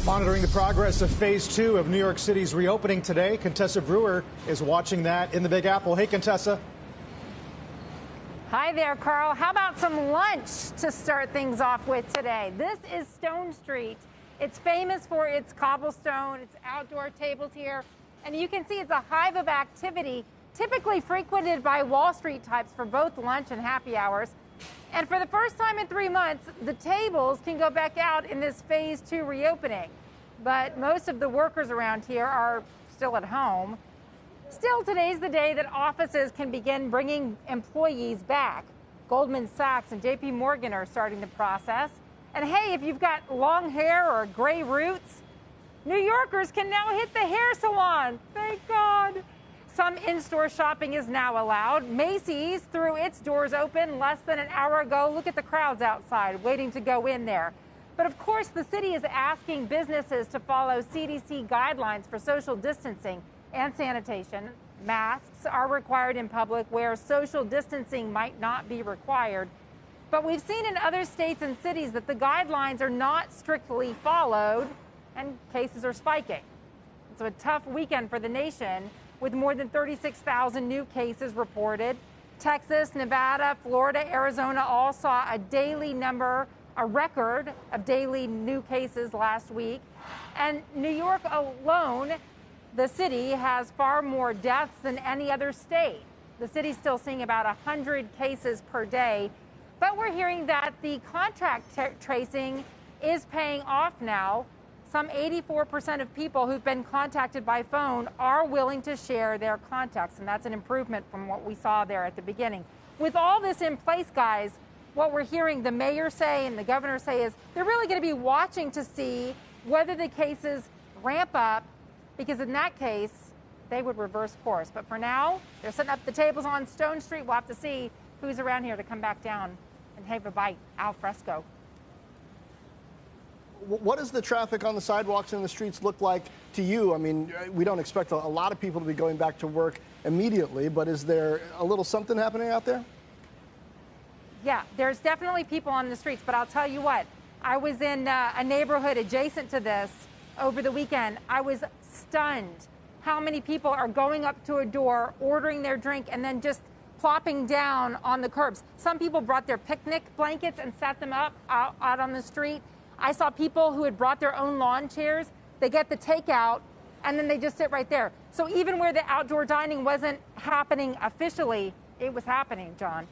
Monitoring the progress of phase 2 of New York City's reopening today, Contessa Brewer is watching that in the Big Apple. Hey, Contessa. Hi there, Carl. How about some lunch to start things off with today? This is Stone Street. It's famous for its cobblestone, its outdoor tables here, and you can see it's a hive of activity, typically frequented by Wall Street types for both lunch and happy hours. And for the first time in 3 months, the tables can go back out in this phase 2 reopening. But most of the workers around here are still at home. Still, today's the day that offices can begin bringing employees back. Goldman Sachs and JP Morgan are starting the process. And hey, if you've got long hair or gray roots, New Yorkers can now hit the hair salon. Thank God. Some in-store shopping is now allowed. Macy's threw its doors open less than an hour ago. Look at the crowds outside waiting to go in there. But of course, the city is asking businesses to follow CDC guidelines for social distancing and sanitation. Masks are required in public where social distancing might not be required. But we've seen in other states and cities that the guidelines are not strictly followed and cases are spiking. It's a tough weekend for the nation, with more than 36,000 new cases reported. Texas, Nevada, Florida, Arizona all saw a record of daily new cases last week. And New York alone, the city, has far more deaths than any other state. The city's still seeing about 100 cases per day. But we're hearing that the contact tracing is paying off now. Some 84% of people who've been contacted by phone are willing to share their contacts, and that's an improvement from what we saw there at the beginning. With all this in place, guys, what we're hearing the mayor say and the governor say is they're really going to be watching to see whether the cases ramp up, because in that case, they would reverse course. But for now, they're setting up the tables on Stone Street. We'll have to see who's around here to come back down and have a bite al fresco. What does the traffic on the sidewalks and the streets look like to you? I mean, we don't expect a lot of people to be going back to work immediately, but is there a little something happening out there? Yeah, there's definitely people on the streets, but I'll tell you what, I was in a neighborhood adjacent to this over the weekend. I was stunned how many people are going up to a door, ordering their drink, and then just plopping down on the curbs. Some people brought their picnic blankets and set them up out on the street. I saw people who had brought their own lawn chairs. They get the takeout, and then they just sit right there. So even where the outdoor dining wasn't happening officially, it was happening, John.